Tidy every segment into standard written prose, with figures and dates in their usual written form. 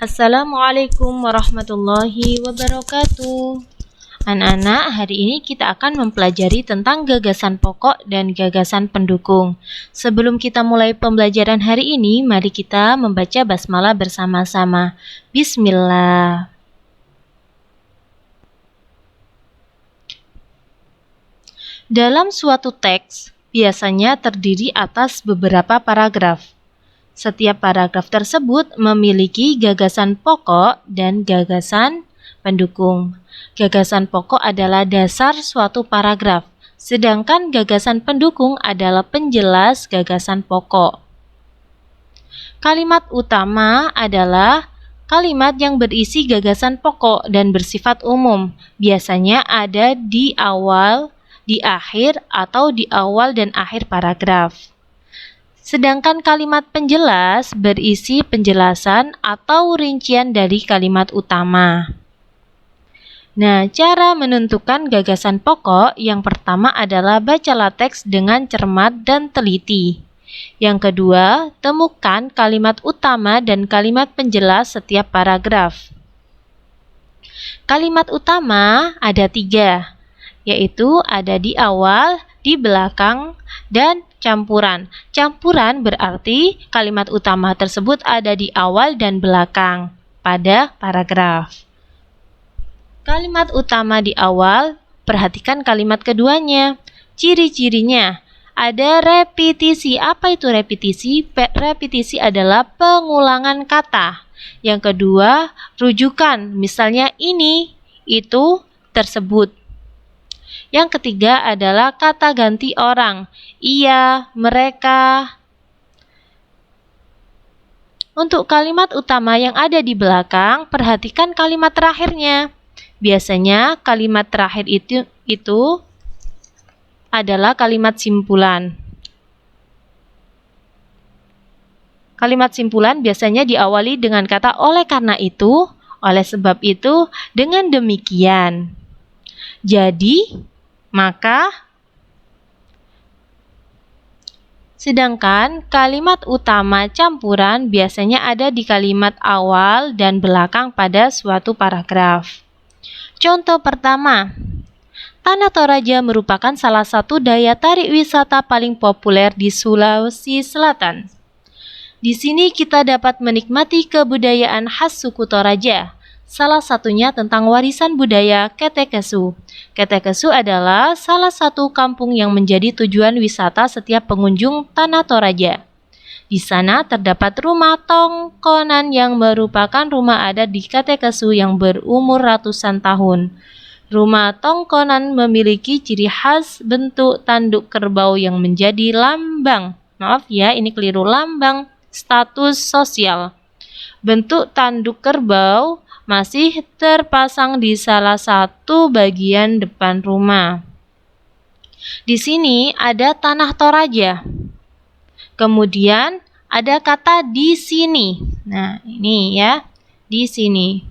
Assalamualaikum warahmatullahi wabarakatuh. Anak-anak, hari ini kita akan mempelajari tentang gagasan pokok dan gagasan pendukung. Sebelum kita mulai pembelajaran hari ini, mari kita membaca basmalah bersama-sama. Bismillah. Dalam suatu teks, biasanya terdiri atas beberapa paragraf. Setiap paragraf tersebut memiliki gagasan pokok dan gagasan pendukung. Gagasan pokok adalah dasar suatu paragraf, sedangkan gagasan pendukung adalah penjelas gagasan pokok. Kalimat utama adalah kalimat yang berisi gagasan pokok dan bersifat umum. Biasanya ada di awal, di akhir, atau di awal dan akhir paragraf. Sedangkan kalimat penjelas berisi penjelasan atau rincian dari kalimat utama. Nah, cara menentukan gagasan pokok yang pertama adalah bacalah teks dengan cermat dan teliti. Yang kedua, temukan kalimat utama dan kalimat penjelas setiap paragraf. Kalimat utama ada 3, yaitu ada di awal, di belakang, dan campuran. Campuran berarti kalimat utama tersebut ada di awal dan belakang pada paragraf. Kalimat utama di awal, perhatikan kalimat keduanya. Ciri-cirinya, ada repetisi. Apa itu repetisi? Repetisi adalah pengulangan kata. Yang kedua, rujukan. Misalnya ini, itu, tersebut. Yang ketiga adalah kata ganti orang. Ia, mereka. Untuk kalimat utama yang ada di belakang, perhatikan kalimat terakhirnya. Biasanya kalimat terakhir itu adalah kalimat simpulan. Kalimat simpulan biasanya diawali dengan kata oleh karena itu, oleh sebab itu, dengan demikian. Jadi, maka, sedangkan kalimat utama campuran biasanya ada di kalimat awal dan belakang pada suatu paragraf. Contoh pertama, Tanah Toraja merupakan salah satu daya tarik wisata paling populer di Sulawesi Selatan. Di sini kita dapat menikmati kebudayaan khas suku Toraja. Salah satunya tentang warisan budaya Ketekesu. Ketekesu adalah salah satu kampung yang menjadi tujuan wisata setiap pengunjung Tanah Toraja. Di sana terdapat rumah tongkonan yang merupakan rumah adat di Ketekesu yang berumur ratusan tahun. Rumah tongkonan memiliki ciri khas bentuk tanduk kerbau yang menjadi lambang. Maaf ya, ini keliru, lambang status sosial. Bentuk tanduk kerbau masih terpasang di salah satu bagian depan rumah. Di sini ada Tanah Toraja. Kemudian ada kata di sini. Nah, ini ya, di sini.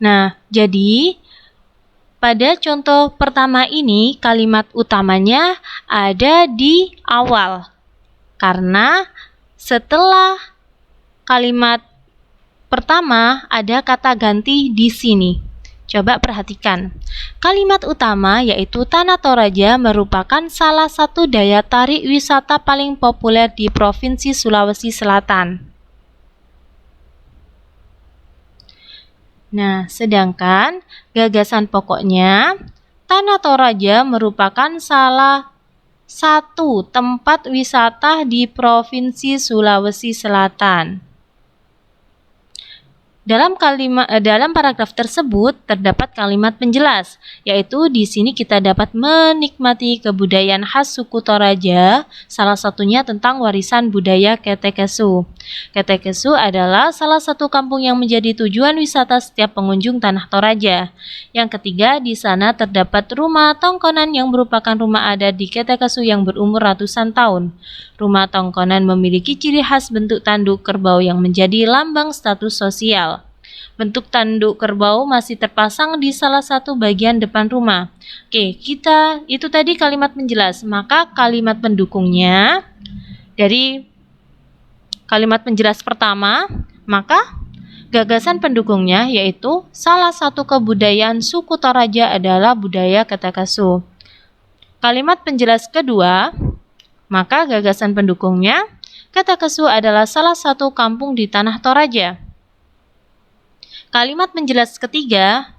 Nah, jadi pada contoh pertama ini kalimat utamanya ada di awal. Karena setelah kalimat pertama ada kata ganti di sini. Coba perhatikan. Kalimat utama yaitu Tanah Toraja merupakan salah satu daya tarik wisata paling populer di Provinsi Sulawesi Selatan. Nah, sedangkan gagasan pokoknya, Tanah Toraja merupakan salah satu tempat wisata di Provinsi Sulawesi Selatan. Dalam paragraf tersebut terdapat kalimat penjelas, yaitu di sini kita dapat menikmati kebudayaan khas suku Toraja, salah satunya tentang warisan budaya Ketekesu. Ketekesu adalah salah satu kampung yang menjadi tujuan wisata setiap pengunjung Tanah Toraja. Yang ketiga, di sana terdapat rumah tongkonan yang merupakan rumah adat di Ketekesu yang berumur ratusan tahun. Rumah tongkonan memiliki ciri khas bentuk tanduk kerbau yang menjadi lambang status sosial. Bentuk tanduk kerbau masih terpasang di salah satu bagian depan rumah. Oke, itu tadi kalimat penjelas. Maka kalimat pendukungnya dari kalimat penjelas pertama, maka gagasan pendukungnya yaitu salah satu kebudayaan suku Toraja adalah budaya Ketakasu. Kalimat penjelas kedua, maka gagasan pendukungnya Ketakasu adalah salah satu kampung di tanah Toraja. Kalimat penjelas ketiga,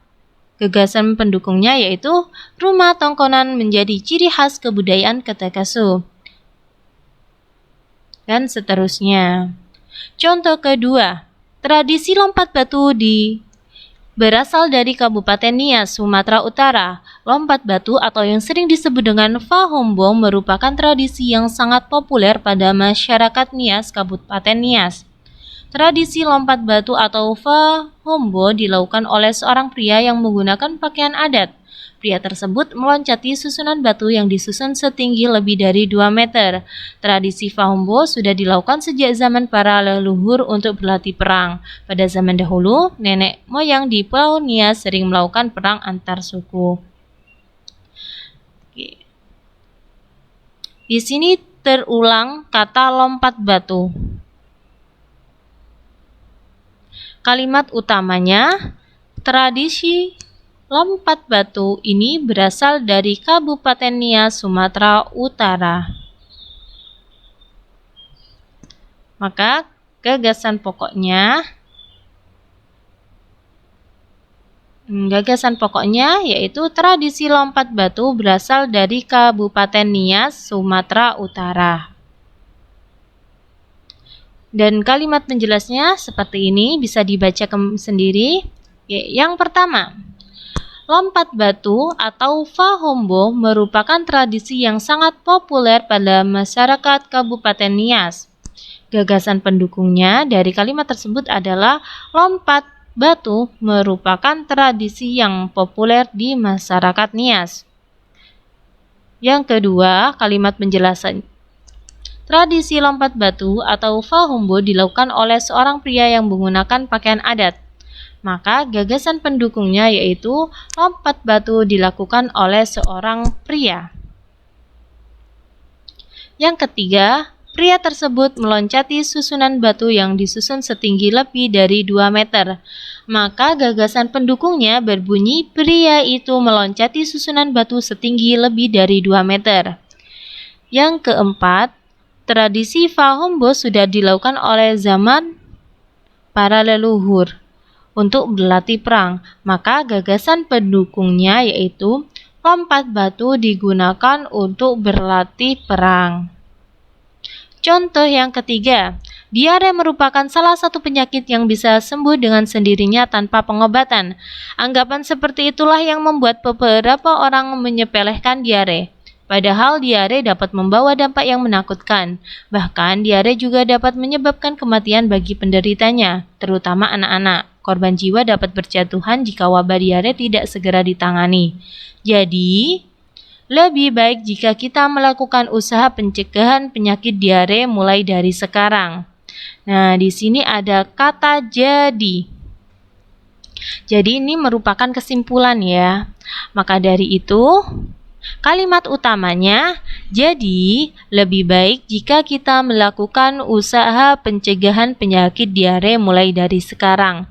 gagasan pendukungnya yaitu rumah tongkonan menjadi ciri khas kebudayaan Ketakasu. Dan seterusnya. Contoh kedua, tradisi lompat batu berasal dari Kabupaten Nias, Sumatera Utara. Lompat batu atau yang sering disebut dengan Fahombong merupakan tradisi yang sangat populer pada masyarakat Nias, Kabupaten Nias. Tradisi lompat batu atau Fahombo dilakukan oleh seorang pria yang menggunakan pakaian adat. Pria tersebut meloncati susunan batu yang disusun setinggi lebih dari 2 meter. Tradisi Fahombo sudah dilakukan sejak zaman para leluhur untuk berlatih perang. Pada zaman dahulu, nenek moyang di Pulau Nias sering melakukan perang antar suku. Di sini terulang kata lompat batu. Kalimat utamanya, tradisi lompat batu ini berasal dari Kabupaten Nias, Sumatera Utara. Maka gagasan pokoknya yaitu tradisi lompat batu berasal dari Kabupaten Nias, Sumatera Utara. Dan kalimat penjelasnya seperti ini, bisa dibaca sendiri. Yang pertama, lompat batu atau Fahombo merupakan tradisi yang sangat populer pada masyarakat Kabupaten Nias. Gagasan pendukungnya dari kalimat tersebut adalah lompat batu merupakan tradisi yang populer di masyarakat Nias. Yang kedua, kalimat penjelasan. Tradisi lompat batu atau Fahombo dilakukan oleh seorang pria yang menggunakan pakaian adat. Maka gagasan pendukungnya yaitu lompat batu dilakukan oleh seorang pria. Yang ketiga, pria tersebut meloncati susunan batu yang disusun setinggi lebih dari 2 meter. Maka gagasan pendukungnya berbunyi pria itu meloncati susunan batu setinggi lebih dari 2 meter. Yang keempat, tradisi Fahombo sudah dilakukan oleh zaman para leluhur untuk berlatih perang. Maka gagasan pendukungnya yaitu lompat batu digunakan untuk berlatih perang. Contoh yang ketiga, diare merupakan salah satu penyakit yang bisa sembuh dengan sendirinya tanpa pengobatan. Anggapan seperti itulah yang membuat beberapa orang menyepelekan diare. Padahal diare dapat membawa dampak yang menakutkan. Bahkan diare juga dapat menyebabkan kematian bagi penderitanya, terutama anak-anak. Korban jiwa dapat berjatuhan jika wabah diare tidak segera ditangani. Jadi, lebih baik jika kita melakukan usaha pencegahan penyakit diare mulai dari sekarang. Nah, di sini ada kata jadi. Jadi ini merupakan kesimpulan ya. Maka dari itu, kalimat utamanya, jadi lebih baik jika kita melakukan usaha pencegahan penyakit diare mulai dari sekarang.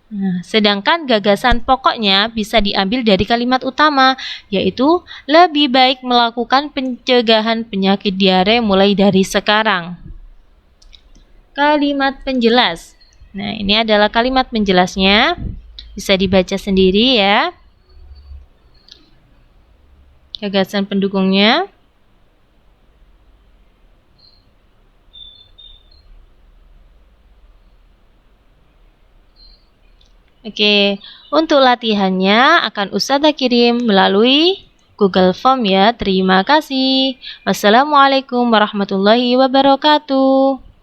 Nah, sedangkan gagasan pokoknya bisa diambil dari kalimat utama, yaitu lebih baik melakukan pencegahan penyakit diare mulai dari sekarang. Kalimat penjelas. Nah, ini adalah kalimat penjelasnya. Bisa dibaca sendiri ya. Gagasan pendukungnya. Oke, untuk latihannya akan Ustazah kirim melalui Google Form ya. Terima kasih. Wassalamualaikum warahmatullahi wabarakatuh.